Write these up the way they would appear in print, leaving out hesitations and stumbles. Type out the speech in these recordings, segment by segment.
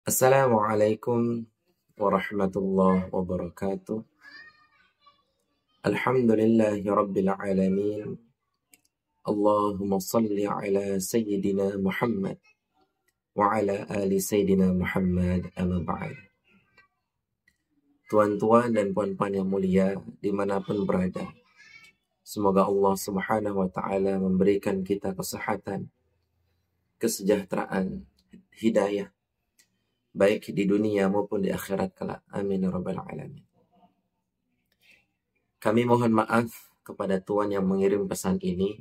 Assalamualaikum warahmatullahi wabarakatuh. Alhamdulillahi rabbil alamin. Allahumma salli ala sayyidina Muhammad wa ala ali sayyidina Muhammad amma ba'd. Tuan-tuan dan puan-puan yang mulia dimanapun berada, semoga Allah subhanahu wa ta'ala memberikan kita kesehatan, kesejahteraan, hidayah, baik di dunia maupun di akhirat kelak. Amin ya rabbal alamin. Kami mohon maaf kepada tuan yang mengirim pesan ini.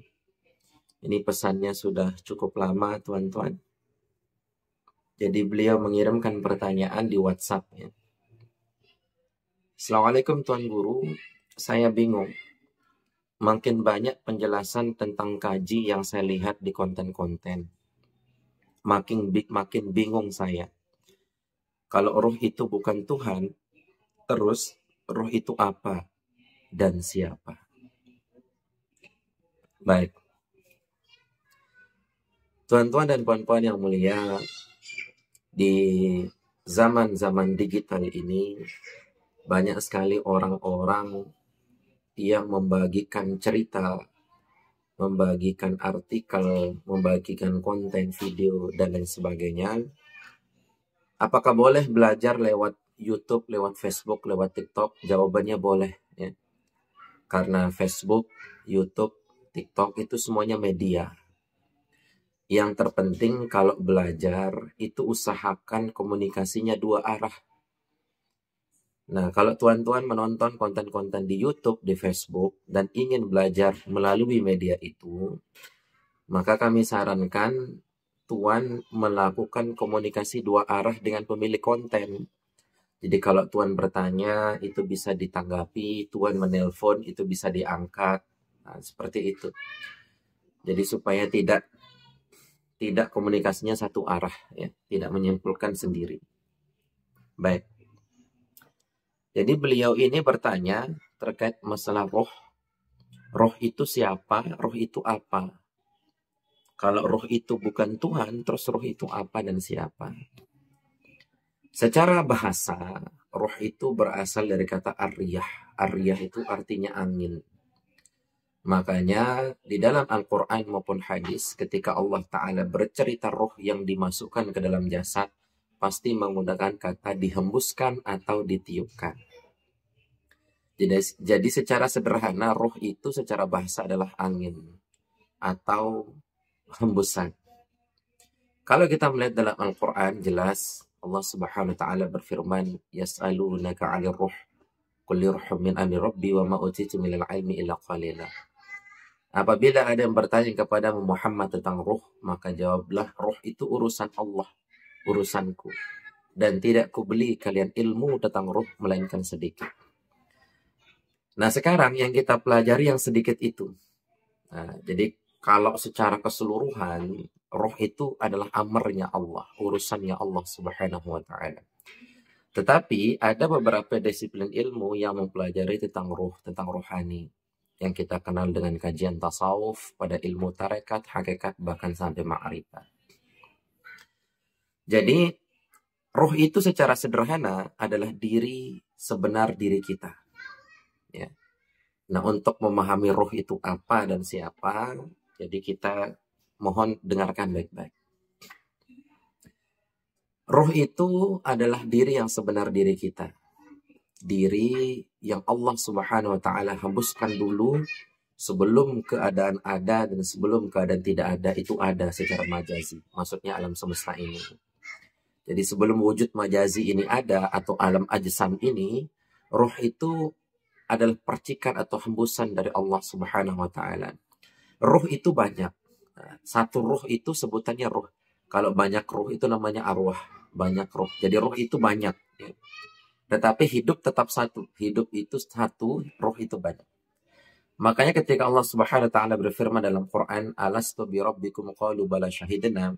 Ini pesannya sudah cukup lama, tuan-tuan. Jadi beliau mengirimkan pertanyaan di WhatsApp. Ya. Assalamualaikum Tuan Guru, saya bingung. Makin banyak penjelasan tentang kaji yang saya lihat di konten-konten. Makin bingung saya. Kalau roh itu bukan Tuhan, terus roh itu apa dan siapa? Baik. Tuan-tuan dan puan-puan yang mulia, di zaman-zaman digital ini, banyak sekali orang-orang yang membagikan cerita, membagikan artikel, membagikan konten video, dan lain sebagainya. Apakah boleh belajar lewat YouTube, lewat Facebook, lewat TikTok? Jawabannya boleh. Ya. Karena Facebook, YouTube, TikTok itu semuanya media. Yang terpenting kalau belajar itu usahakan komunikasinya dua arah. Nah, kalau tuan-tuan menonton konten-konten di YouTube, di Facebook, dan ingin belajar melalui media itu, maka kami sarankan tuan melakukan komunikasi dua arah dengan pemilik konten. Jadi kalau tuan bertanya, itu bisa ditanggapi, tuan menelpon, itu bisa diangkat. Nah, seperti itu. Jadi supaya tidak komunikasinya satu arah, ya, tidak menyimpulkan sendiri. Baik. Jadi beliau ini bertanya terkait masalah roh. Roh itu siapa? Roh itu apa? Kalau roh itu bukan Tuhan, terus roh itu apa dan siapa? Secara bahasa, roh itu berasal dari kata ar-riyah. Ar-riyah itu artinya angin. Makanya di dalam Al-Quran maupun hadis, ketika Allah Ta'ala bercerita roh yang dimasukkan ke dalam jasad, pasti menggunakan kata dihembuskan atau ditiupkan. Jadi secara sederhana, roh itu secara bahasa adalah angin atau hembusan. Kalau kita melihat dalam Al-Quran, jelas Allah Subhanahu wa Ta'ala berfirman, Yas'alunaka 'anil ruh, qul ruhun min amri rabbi wa ma utitu minal ilmi illa qalila. Apabila ada yang bertanya kepada Muhammad tentang ruh, maka jawablah, ruh itu urusan Allah, urusanku. Dan tidak kubeli kalian ilmu tentang ruh, melainkan sedikit. Nah sekarang yang kita pelajari yang sedikit itu. Nah, jadi kalau secara keseluruhan, roh itu adalah amarnya Allah, urusannya Allah Subhanahu wa Ta'ala. Tetapi ada beberapa disiplin ilmu yang mempelajari tentang ruh, tentang rohani, yang kita kenal dengan kajian tasawuf, pada ilmu tarekat, hakikat, bahkan sampai ma'rifat. Jadi, roh itu secara sederhana adalah diri sebenar diri kita. Ya. Nah, untuk memahami roh itu apa dan siapa, jadi kita mohon dengarkan baik-baik. Roh itu adalah diri yang sebenar diri kita. Diri yang Allah Subhanahu wa Ta'ala hembuskan dulu sebelum keadaan ada dan sebelum keadaan tidak ada, itu ada secara majazi. Maksudnya alam semesta ini. Jadi sebelum wujud majazi ini ada atau alam ajsam ini, roh itu adalah percikan atau hembusan dari Allah Subhanahu wa Ta'ala. Roh itu banyak. Satu roh itu sebutannya roh. Kalau banyak roh itu namanya arwah. Banyak roh. Jadi roh itu banyak. Ya. Tetapi hidup tetap satu. Hidup itu satu, roh itu banyak. Makanya ketika Allah Subhanahu wa Ta'ala berfirman dalam Quran, Alastu bi rabbikum qalu bala syahidna.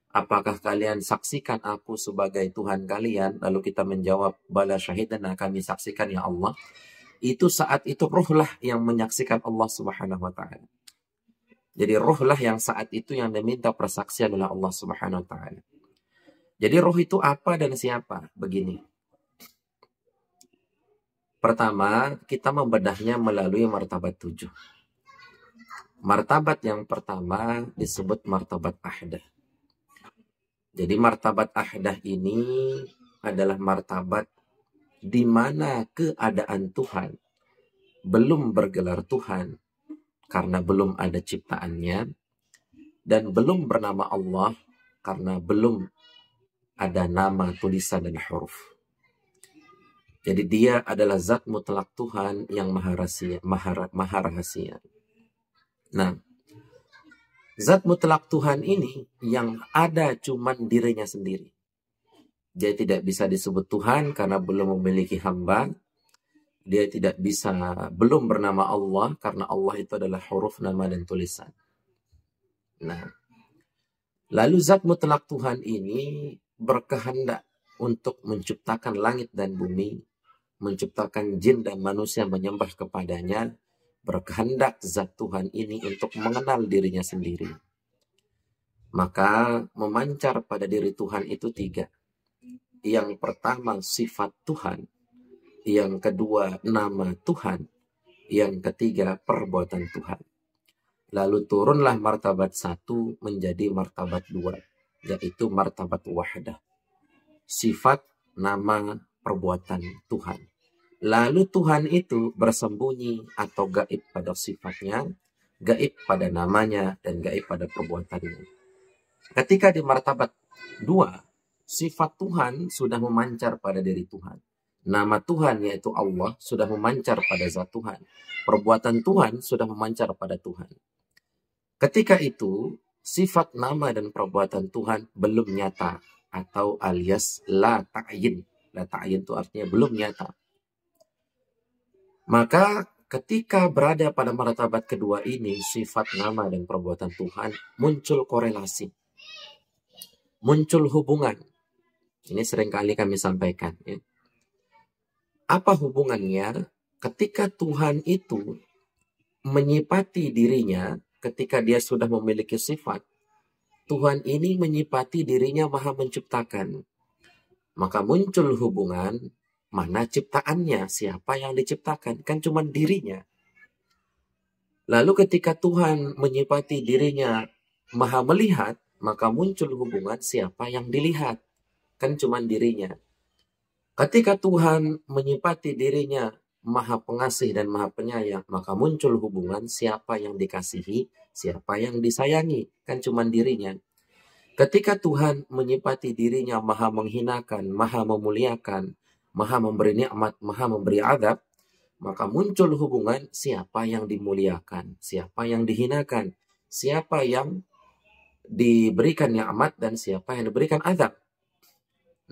Apakah kalian saksikan aku sebagai Tuhan kalian? Lalu kita menjawab, bala syahidna, kami saksikan ya Allah. Itu saat itu rohlah yang menyaksikan Allah Subhanahu wa Ta'ala. Jadi rohlah yang saat itu yang diminta persaksian oleh Allah Subhanahu wa Ta'ala. Jadi roh itu apa dan siapa? Begini. Pertama, kita membedahnya melalui martabat 7. Martabat yang pertama disebut martabat ahdah. Jadi martabat ahdah ini adalah martabat di mana keadaan Tuhan belum bergelar Tuhan karena belum ada ciptaannya, dan belum bernama Allah karena belum ada nama, tulisan, dan huruf. Jadi dia adalah zat mutlak Tuhan yang maha rahasia. Nah, zat mutlak Tuhan ini yang ada cuman dirinya sendiri. Dia tidak bisa disebut Tuhan karena belum memiliki hamba. Dia tidak bisa, belum bernama Allah karena Allah itu adalah huruf, nama, dan tulisan. Nah, lalu zat mutlak Tuhan ini berkehendak untuk menciptakan langit dan bumi, menciptakan jin dan manusia menyembah kepadanya. Berkehendak zat Tuhan ini untuk mengenal dirinya sendiri. Maka memancar pada diri Tuhan itu 3. Yang pertama sifat Tuhan, yang kedua nama Tuhan, yang ketiga perbuatan Tuhan. Lalu turunlah martabat 1 menjadi martabat 2, yaitu martabat wahdah. Sifat, nama, perbuatan Tuhan. Lalu Tuhan itu bersembunyi atau gaib pada sifatnya, gaib pada namanya, dan gaib pada perbuatannya. Ketika di martabat 2, sifat Tuhan sudah memancar pada diri Tuhan. Nama Tuhan yaitu Allah sudah memancar pada zat Tuhan. Perbuatan Tuhan sudah memancar pada Tuhan. Ketika itu, sifat, nama, dan perbuatan Tuhan belum nyata, atau alias la ta'yin. La ta'yin itu artinya belum nyata. Maka ketika berada pada martabat kedua ini, sifat, nama, dan perbuatan Tuhan, muncul korelasi. Muncul hubungan. Ini seringkali kami sampaikan. Ya. Apa hubungannya? Ketika Tuhan itu menyifati dirinya, ketika dia sudah memiliki sifat, Tuhan ini menyifati dirinya maha menciptakan. Maka muncul hubungan, mana ciptaannya, siapa yang diciptakan, kan cuma dirinya. Lalu ketika Tuhan menyifati dirinya maha melihat, maka muncul hubungan siapa yang dilihat, kan cuma dirinya. Ketika Tuhan menyifati dirinya maha pengasih dan maha penyayang, maka muncul hubungan siapa yang dikasihi, siapa yang disayangi, kan cuma dirinya. Ketika Tuhan menyifati dirinya maha menghinakan, maha memuliakan, maha memberi nikmat, maha memberi adab, maka muncul hubungan siapa yang dimuliakan, siapa yang dihinakan, siapa yang diberikan nikmat, dan siapa yang diberikan adab.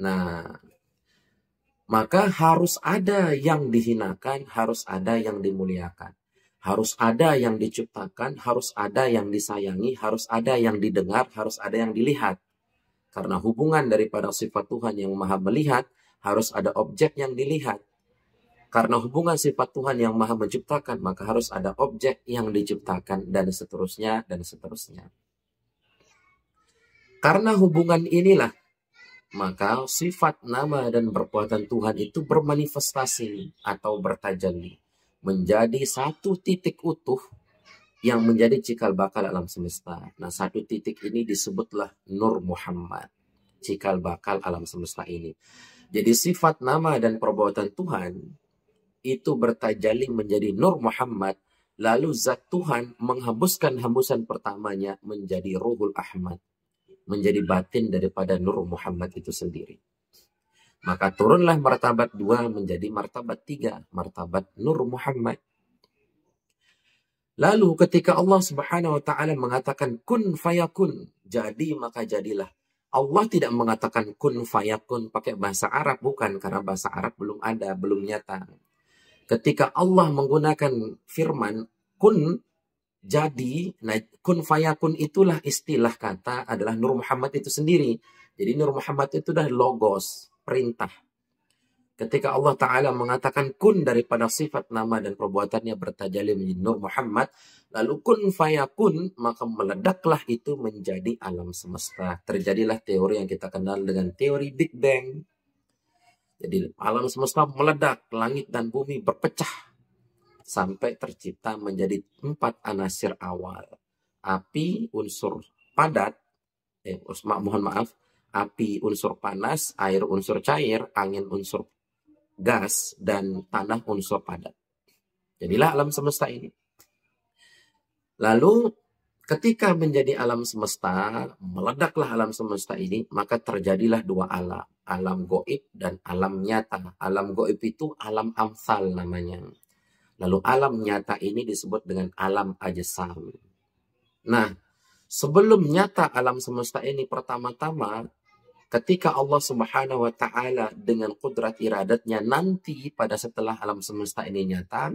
Nah, maka harus ada yang dihinakan, harus ada yang dimuliakan. Harus ada yang diciptakan, harus ada yang disayangi, harus ada yang didengar, harus ada yang dilihat. Karena hubungan daripada sifat Tuhan yang maha melihat, harus ada objek yang dilihat. Karena hubungan sifat Tuhan yang maha menciptakan, maka harus ada objek yang diciptakan, dan seterusnya, dan seterusnya. Karena hubungan inilah, maka sifat, nama, dan perbuatan Tuhan itu bermanifestasi atau bertajalli. Menjadi satu titik utuh yang menjadi cikal bakal alam semesta. Nah, satu titik ini disebutlah Nur Muhammad. Cikal bakal alam semesta ini. Jadi sifat, nama, dan perbuatan Tuhan itu bertajalli menjadi Nur Muhammad. Lalu zat Tuhan menghembuskan hembusan pertamanya menjadi Ruhul Ahmad. Menjadi batin daripada Nur Muhammad itu sendiri. Maka turunlah martabat 2 menjadi martabat 3, martabat Nur Muhammad. Lalu ketika Allah Subhanahu wa taala mengatakan kun fayakun, jadi maka jadilah. Allah tidak mengatakan kun fayakun pakai bahasa Arab, bukan, karena bahasa Arab belum ada, belum nyata. Ketika Allah menggunakan firman kun, jadi, nah, kun fayakun itulah istilah kata adalah Nur Muhammad itu sendiri. Jadi Nur Muhammad itu adalah logos, perintah. Ketika Allah Ta'ala mengatakan kun daripada sifat nama dan perbuatannya bertajalli menjadi Nur Muhammad, lalu kun fayakun, maka meledaklah itu menjadi alam semesta. Terjadilah teori yang kita kenal dengan teori Big Bang. Jadi alam semesta meledak, langit dan bumi berpecah sampai tercipta menjadi 4 anasir awal. Api, unsur padat, mohon maaf, api unsur panas, air unsur cair, angin unsur gas, dan tanah unsur padat. Jadilah alam semesta ini. Lalu ketika menjadi alam semesta, meledaklah alam semesta ini, maka terjadilah 2 alam. Alam goib dan alam nyata. Alam goib itu alam amsal namanya. Lalu alam nyata ini disebut dengan alam ajsam. Nah, sebelum nyata alam semesta ini pertama-tama, ketika Allah Subhanahu wa Ta'ala dengan kudrat iradatnya nanti pada setelah alam semesta ini nyata,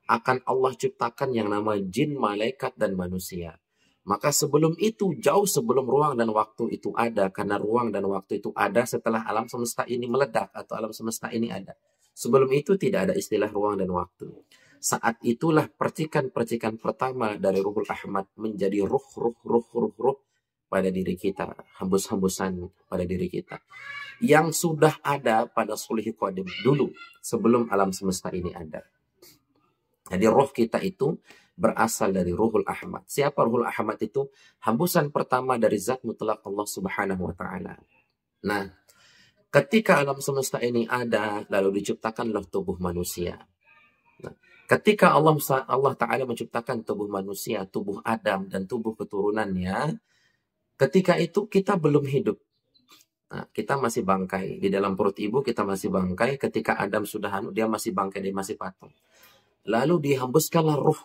akan Allah ciptakan yang nama jin, malaikat, dan manusia. Maka sebelum itu, jauh sebelum ruang dan waktu itu ada, karena ruang dan waktu itu ada setelah alam semesta ini meledak atau alam semesta ini ada. Sebelum itu tidak ada istilah ruang dan waktu. Saat itulah percikan-percikan pertama dari Ruhul Ahmad menjadi ruh pada diri kita, hembus-hembusan pada diri kita yang sudah ada pada sulhi qadim dulu sebelum alam semesta ini ada. Jadi roh kita itu berasal dari Ruhul Ahmad. Siapa Ruhul Ahmad itu? Hembusan pertama dari zat mutlak Allah Subhanahu wa Ta'ala. Nah, ketika alam semesta ini ada, lalu diciptakanlah tubuh manusia. Nah, ketika Allah Ta'ala menciptakan tubuh manusia, tubuh Adam dan tubuh keturunannya, ketika itu kita belum hidup. Nah, kita masih bangkai. Di dalam perut ibu kita masih bangkai. Ketika Adam sudah dia masih bangkai, dia masih patung. Lalu dihembuskanlah ruh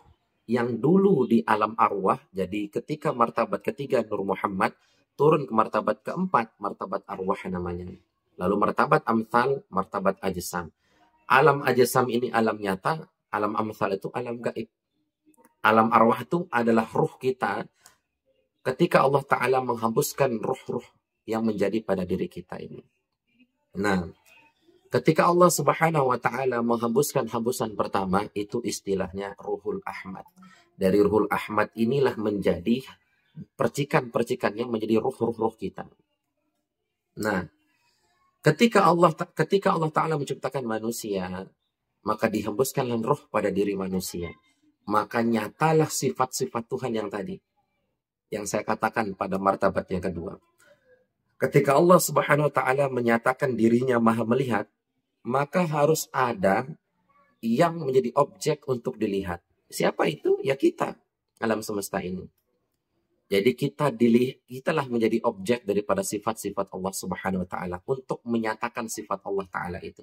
yang dulu di alam arwah. Jadi ketika martabat ketiga Nur Muhammad turun ke martabat keempat, martabat arwah namanya. Lalu martabat amsal, martabat ajsam. Alam ajsam ini alam nyata, alam amsal itu alam gaib. Alam arwah itu adalah ruh kita. Ketika Allah Ta'ala menghembuskan ruh-ruh yang menjadi pada diri kita ini. Nah, ketika Allah Subhanahu wa Ta'ala menghembuskan hembusan pertama, itu istilahnya Ruhul Ahmad. Dari Ruhul Ahmad inilah menjadi percikan-percikannya menjadi ruh-ruh kita. Nah, ketika Allah Ta'ala menciptakan manusia, maka dihembuskanlah ruh pada diri manusia. Maka nyatalah sifat-sifat Tuhan yang tadi, yang saya katakan pada martabat yang kedua. Ketika Allah Subhanahu wa Ta'ala menyatakan dirinya maha melihat, maka harus ada yang menjadi objek untuk dilihat. Siapa itu? Ya kita, alam semesta ini. Jadi kitalah menjadi objek daripada sifat-sifat Allah Subhanahu wa Ta'ala untuk menyatakan sifat Allah Ta'ala itu.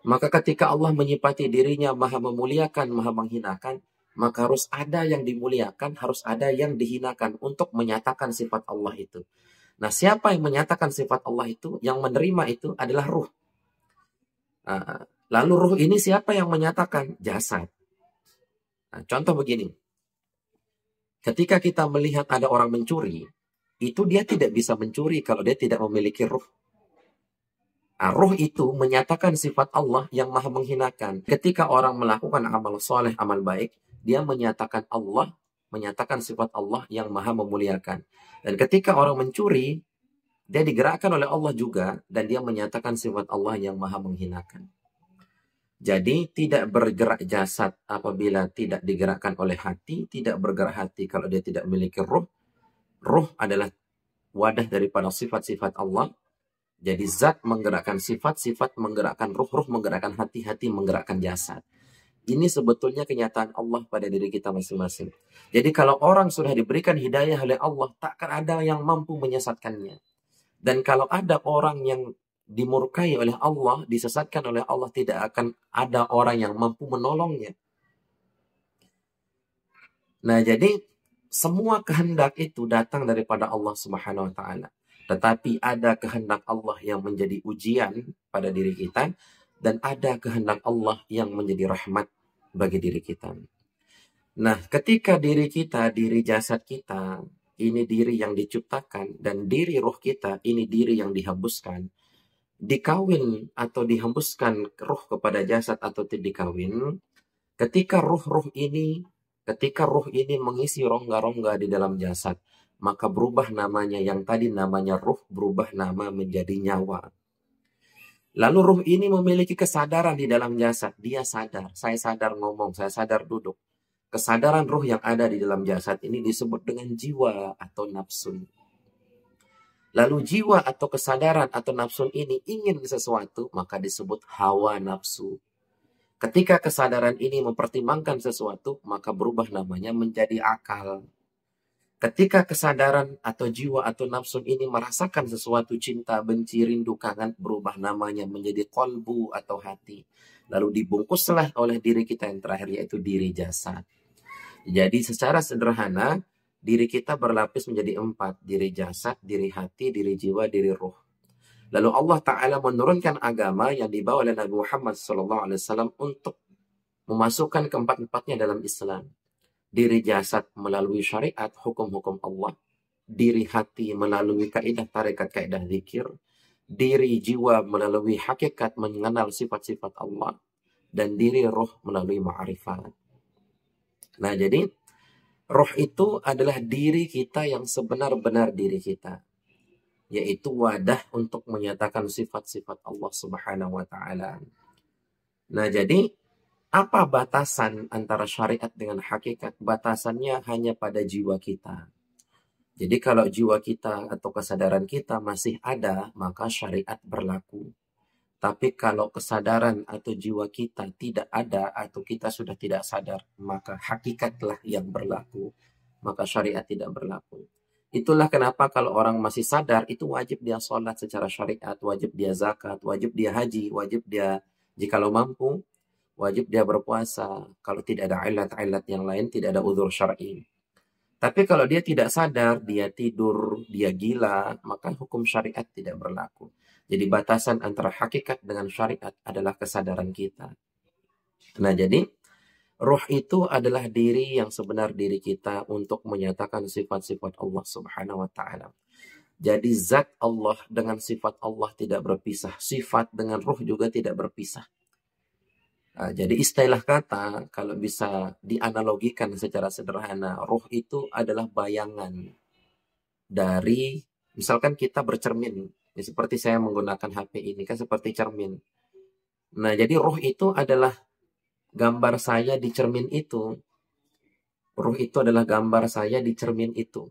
Maka ketika Allah menyifati dirinya maha memuliakan, maha menghinakan, maka harus ada yang dimuliakan, harus ada yang dihinakan untuk menyatakan sifat Allah itu. Nah, siapa yang menyatakan sifat Allah itu? Yang menerima itu adalah ruh. Lalu ruh ini siapa yang menyatakan? Jasad. Nah, contoh begini. Ketika kita melihat ada orang mencuri, itu dia tidak bisa mencuri kalau dia tidak memiliki ruh. Ruh itu menyatakan sifat Allah yang maha menghinakan. Ketika orang melakukan amal soleh, amal baik, dia menyatakan Allah, menyatakan sifat Allah yang maha memuliakan. Dan ketika orang mencuri, dia digerakkan oleh Allah juga, dan dia menyatakan sifat Allah yang maha menghinakan. Jadi tidak bergerak jasad apabila tidak digerakkan oleh hati, tidak bergerak hati kalau dia tidak memiliki ruh. Ruh adalah wadah daripada sifat-sifat Allah. Jadi zat menggerakkan sifat, sifat menggerakkan ruh, ruh menggerakkan hati, hati menggerakkan jasad. Ini sebetulnya kenyataan Allah pada diri kita masing-masing. Jadi kalau orang sudah diberikan hidayah oleh Allah, takkan ada yang mampu menyesatkannya. Dan kalau ada orang yang dimurkai oleh Allah, disesatkan oleh Allah, tidak akan ada orang yang mampu menolongnya. Nah, jadi semua kehendak itu datang daripada Allah Subhanahu wa Ta'ala. Tetapi ada kehendak Allah yang menjadi ujian pada diri kita, dan ada kehendak Allah yang menjadi rahmat bagi diri kita. Nah, ketika diri kita, diri jasad kita, ini diri yang diciptakan, dan diri roh kita, ini diri yang dihembuskan. dikawin atau dihembuskan ruh kepada jasad atau tidak dikawin, ketika ketika ruh ini mengisi rongga-rongga di dalam jasad, maka berubah namanya, yang tadi namanya ruh berubah nama menjadi nyawa. Lalu ruh ini memiliki kesadaran di dalam jasad. Dia sadar, saya sadar ngomong, saya sadar duduk. Kesadaran ruh yang ada di dalam jasad ini disebut dengan jiwa atau nafsun. Lalu jiwa atau kesadaran atau nafsun ini ingin sesuatu, maka disebut hawa nafsu. Ketika kesadaran ini mempertimbangkan sesuatu, maka berubah namanya menjadi akal. Ketika kesadaran atau jiwa atau nafsun ini merasakan sesuatu, cinta, benci, rindu, kangen, berubah namanya menjadi kolbu atau hati. Lalu dibungkuslah oleh diri kita yang terakhir, yaitu diri jasad. Jadi secara sederhana, diri kita berlapis menjadi 4. Diri jasad, diri hati, diri jiwa, diri ruh. Lalu Allah Ta'ala menurunkan agama yang dibawa oleh Nabi Muhammad SAW untuk memasukkan keempat-empatnya dalam Islam. Diri jasad melalui syariat, hukum-hukum Allah. Diri hati melalui kaidah tarekat, kaidah zikir. Diri jiwa melalui hakikat, mengenal sifat-sifat Allah. Dan diri roh melalui ma'rifat. Nah, jadi roh itu adalah diri kita yang sebenar-benar diri kita, yaitu wadah untuk menyatakan sifat-sifat Allah Subhanahu wa Ta'ala. Nah, jadi apa batasan antara syariat dengan hakikat? Batasannya hanya pada jiwa kita. Jadi kalau jiwa kita atau kesadaran kita masih ada, maka syariat berlaku. Tapi kalau kesadaran atau jiwa kita tidak ada atau kita sudah tidak sadar, maka hakikatlah yang berlaku. Maka syariat tidak berlaku. Itulah kenapa kalau orang masih sadar, itu wajib dia sholat secara syariat, wajib dia zakat, wajib dia haji, wajib dia, jikalau mampu, wajib dia berpuasa. Kalau tidak ada ilat-ilat yang lain, tidak ada udzur syar'i. Tapi kalau dia tidak sadar, dia tidur, dia gila, maka hukum syariat tidak berlaku. Jadi batasan antara hakikat dengan syariat adalah kesadaran kita. Nah, jadi ruh itu adalah diri yang sebenar diri kita untuk menyatakan sifat-sifat Allah Subhanahu wa Ta'ala. Jadi zat Allah dengan sifat Allah tidak berpisah. Sifat dengan ruh juga tidak berpisah. Nah, jadi istilah kata kalau bisa dianalogikan secara sederhana, ruh itu adalah bayangan dari, misalkan kita bercermin. Ya, seperti saya menggunakan HP ini kan seperti cermin. Nah, jadi ruh itu adalah gambar saya di cermin itu. Ruh itu adalah gambar saya di cermin itu.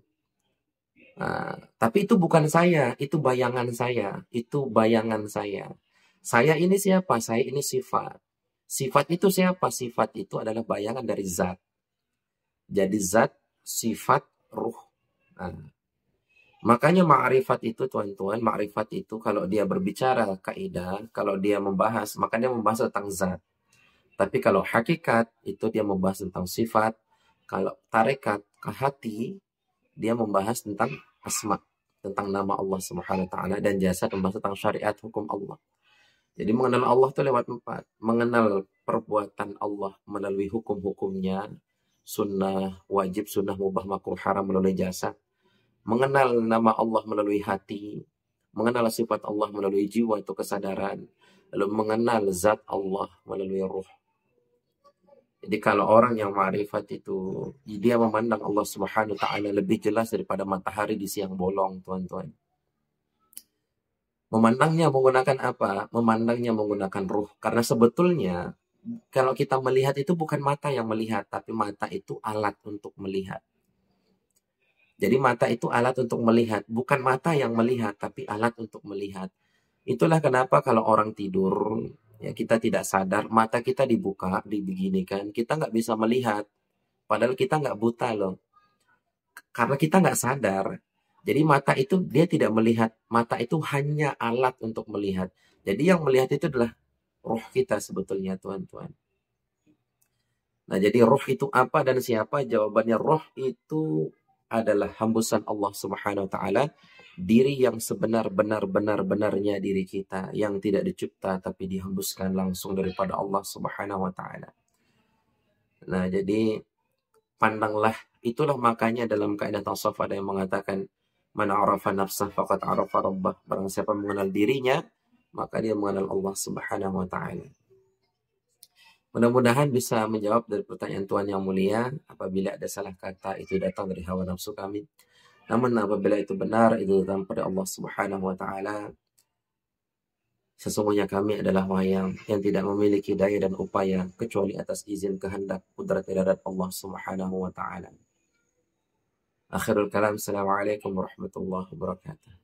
Nah, tapi itu bukan saya, itu bayangan saya. Itu bayangan saya. Saya ini siapa? Saya ini sifat. Sifat itu siapa? Sifat itu adalah bayangan dari zat. Jadi zat, sifat, ruh. Nah, makanya ma'rifat itu, tuan-tuan, ma'rifat itu kalau dia berbicara kaidah, kalau dia membahas, makanya membahas tentang zat. Tapi kalau hakikat, itu dia membahas tentang sifat. Kalau tarekat ke hati, dia membahas tentang asma, tentang nama Allah Subhanahu wa Ta'ala, dan jasad membahas tentang syariat hukum Allah. Jadi mengenal Allah itu lewat 4. Mengenal perbuatan Allah melalui hukum-hukumnya, sunnah, wajib, sunnah, mubah, makruh, haram melalui jasad. Mengenal nama Allah melalui hati. Mengenal sifat Allah melalui jiwa atau kesadaran. Lalu mengenal zat Allah melalui ruh. Jadi kalau orang yang ma'rifat itu, dia memandang Allah Subhanahu wa Ta'ala lebih jelas daripada matahari di siang bolong, tuan-tuan. Memandangnya menggunakan apa? Memandangnya menggunakan ruh. Karena sebetulnya kalau kita melihat itu bukan mata yang melihat, tapi mata itu alat untuk melihat. Jadi mata itu alat untuk melihat, bukan mata yang melihat, tapi alat untuk melihat. Itulah kenapa kalau orang tidur, ya kita tidak sadar, mata kita dibuka, dibeginikan, kita nggak bisa melihat. Padahal kita nggak buta loh. Karena kita nggak sadar. Jadi mata itu dia tidak melihat. Mata itu hanya alat untuk melihat. Jadi yang melihat itu adalah ruh kita sebetulnya, tuan-tuan. Nah, jadi ruh itu apa dan siapa? Jawabannya ruh itu adalah hembusan Allah Subhanahu wa Ta'ala, diri yang sebenar-benarnya diri kita, yang tidak dicipta tapi dihembuskan langsung daripada Allah Subhanahu wa Ta'ala. Nah, jadi pandanglah, itulah makanya dalam kaidah tasawuf ada yang mengatakan man arafa nafsah faqad arafa rabbah. Barang siapa mengenal dirinya, maka dia mengenal Allah Subhanahu wa taala. Mudah-mudahan bisa menjawab dari pertanyaan Tuhan yang mulia. Apabila ada salah kata, itu datang dari hawa nafsu kami. Namun apabila itu benar, itu datang pada Allah Subhanahu wa taala. Sesungguhnya kami adalah wayang yang tidak memiliki daya dan upaya kecuali atas izin kehendak kudrat iradat Allah Subhanahu wa taala. Akhirul kalam, assalamualaikum warahmatullahi wabarakatuh.